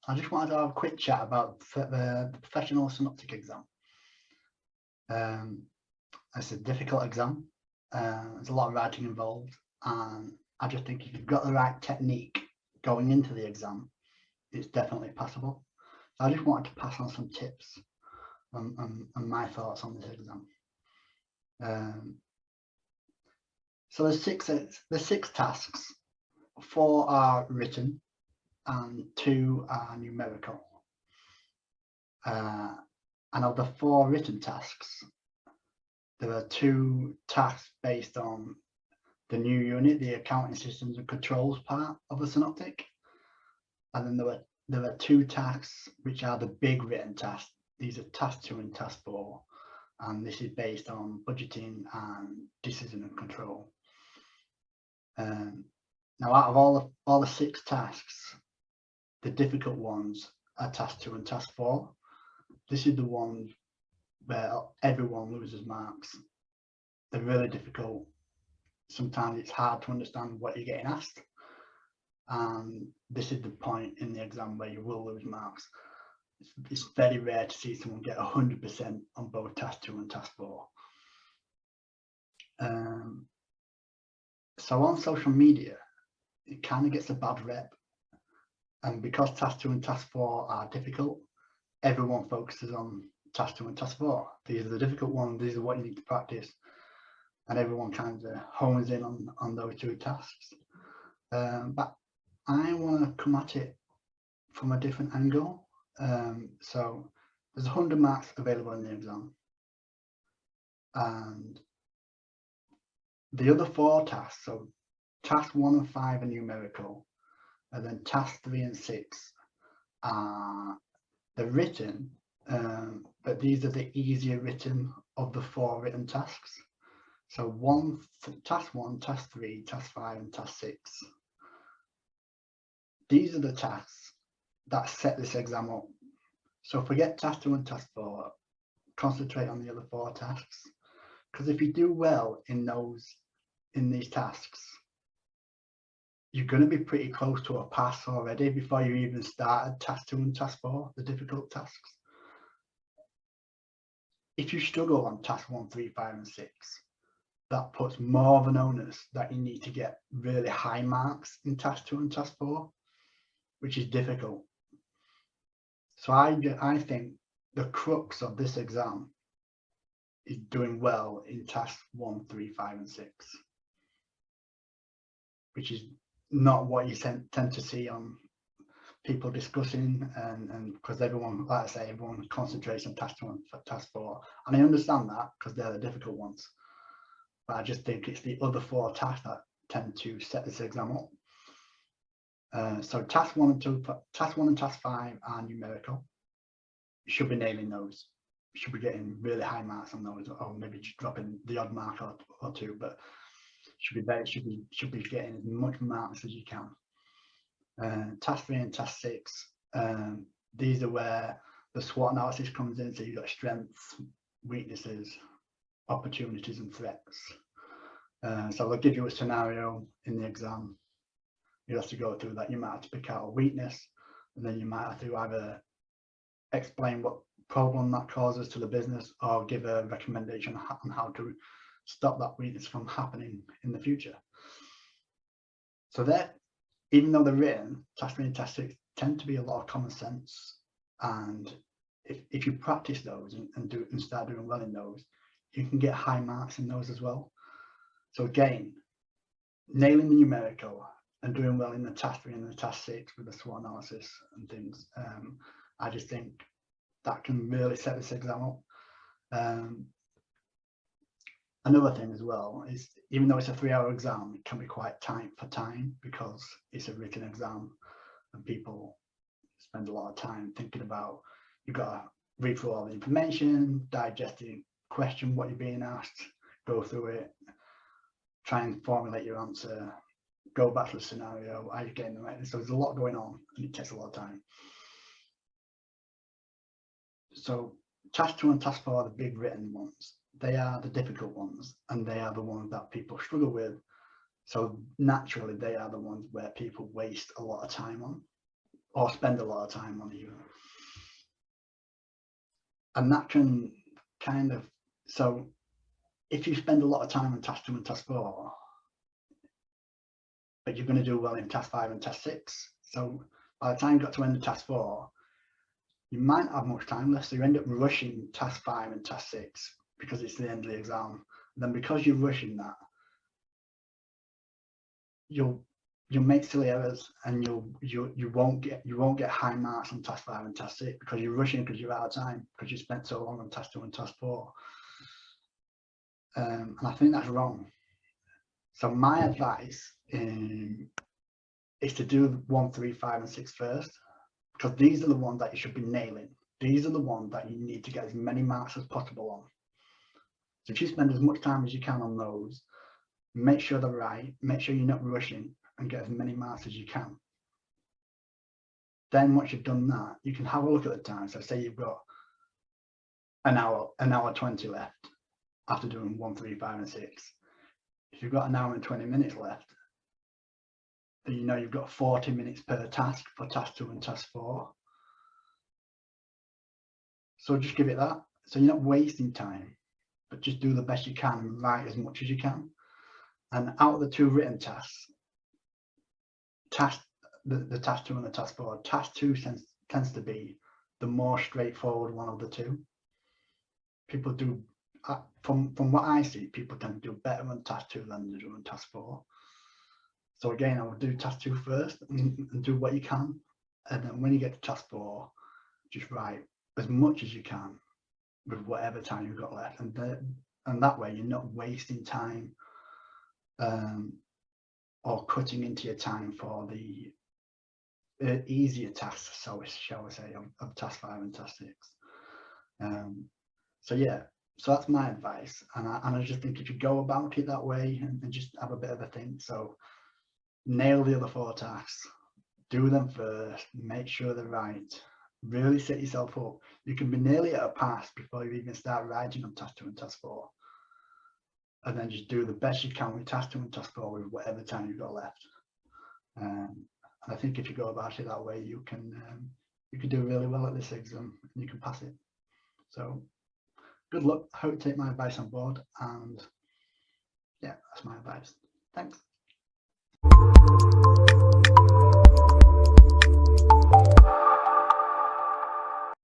I just wanted to have a quick chat about the professional synoptic exam. It's a difficult exam. There's a lot of writing involved, and I just think if you've got the right technique going into the exam, it's definitely passable. So I just wanted to pass on some tips and my thoughts on this exam. So there's six tasks. 4 are written and 2 are numerical. And of the 4 written tasks, there are 2 tasks based on the new unit, the accounting systems and controls part of the Synoptic. And then there are 2 tasks which are the big written tasks. These are task 2 and task 4, and this is based on budgeting and decision and control. Now, out of all the 6 tasks, the difficult ones are task 2 and task 4. This is the one where everyone loses marks. They're really difficult. Sometimes it's hard to understand what you're getting asked. And this is the point in the exam where you will lose marks. It's very rare to see someone get 100% on both task 2 and task 4. So on social media, it kind of gets a bad rep. And because task 2 and task 4 are difficult, everyone focuses on task 2 and task 4. These are the difficult ones, these are what you need to practice. And everyone kind of hones in on those 2 tasks. But I want to come at it from a different angle. So there's 100 marks available in the exam. And the other 4 tasks, so task 1 and 5 are numerical, and then task 3 and 6 are they're written, but these are the easier written of the 4 written tasks. So task 1, task 3, task 5 and task 6. These are the tasks that set this exam up. So forget task 2 and task 4, concentrate on the other 4 tasks. Because if you do well in these tasks, you're going to be pretty close to a pass already before you even started task 2 and task 4, the difficult tasks. If you struggle on task 1, 3, 5 and 6, that puts more of an onus that you need to get really high marks in task 2 and task 4, which is difficult. So I think the crux of this exam is doing well in tasks 1, 3, 5 and 6, which is not what you tend to see on people discussing, and because everyone, like I say, everyone concentrates on task 2 and task 4, and I understand that because they're the difficult ones, but I just think it's the other 4 tasks that tend to set this exam up. So task 1 and task 5 are numerical. You should be nailing those. You should be getting really high marks on those, or maybe just dropping the odd mark or 2, but should be getting as much marks as you can. Task 3 and task 6, these are where the SWOT analysis comes in. So you've got strengths, weaknesses, opportunities and threats. So they'll give you a scenario in the exam. You have to go through that. You might have to pick out a weakness, and then you might have to either explain what problem that causes to the business or give a recommendation on how to stop that weakness from happening in the future. So that, even though they're written, task 3 and task 6 tend to be a lot of common sense, and if you practice those and start doing well in those, you can get high marks in those as well. So again, nailing the numerical and doing well in the task 3 and the task 6 with the SWOT analysis and things, I just think that can really set this exam up. Another thing as well is, even though it's a 3-hour exam, it can be quite tight for time because it's a written exam and people spend a lot of time thinking about, you've got to read through all the information, digest the question, what you're being asked, go through it, try and formulate your answer, go back to the scenario, are you getting the right? So there's a lot going on and it takes a lot of time. So task 2 and task 4 are the big written ones. They are the difficult ones, and they are the ones that people struggle with. So naturally, they are the ones where people waste a lot of time on, or spend a lot of time on either. And that can kind of, so if you spend a lot of time on task 2 and task 4, but you're going to do well in task 5 and task 6, so by the time you got to end of task 4, you might not have much time left, so you end up rushing task 5 and task 6 because it's the end of the exam. And then because you're rushing that, you'll make silly errors, and you won't get high marks on task 5 and task 6 because you're rushing because you're out of time, because you spent so long on task 2 and task 4. And I think that's wrong. So my advice is to do 1, 3, 5 and 6 first, because these are the ones that you should be nailing. These are the ones that you need to get as many marks as possible on. So if you spend as much time as you can on those, make sure they're right, make sure you're not rushing, and get as many marks as you can. Then once you've done that, you can have a look at the time. So say you've got an hour 20 left after doing 1, 3, 5 and 6. If you've got an hour and 20 minutes left, then you know you've got 40 minutes per task for task 2 and task 4. So just give it that. So you're not wasting time, but just do the best you can and write as much as you can. And out of the 2 written tasks, the task 2 and the task 4, task 2 tends to be the more straightforward one of the 2. People do, from what I see, people tend to do better on task 2 than they do on task 4. So again, I would do task 2 first and do what you can. And then when you get to task 4, just write as much as you can with whatever time you've got left. And that way you're not wasting time or cutting into your time for the easier tasks, shall we say, of task 5 and task 6. So yeah, so that's my advice. And I just think if you go about it that way and just have a bit of a think, so nail the other 4 tasks, do them first, make sure they're right, really set yourself up. You can be nearly at a pass before you even start writing on task 2 and task 4. And then just do the best you can with task 2 and task 4 with whatever time you've got left. And I think if you go about it that way, you can do really well at this exam and you can pass it. So good luck. I hope you take my advice on board, and yeah, that's my advice. Thanks.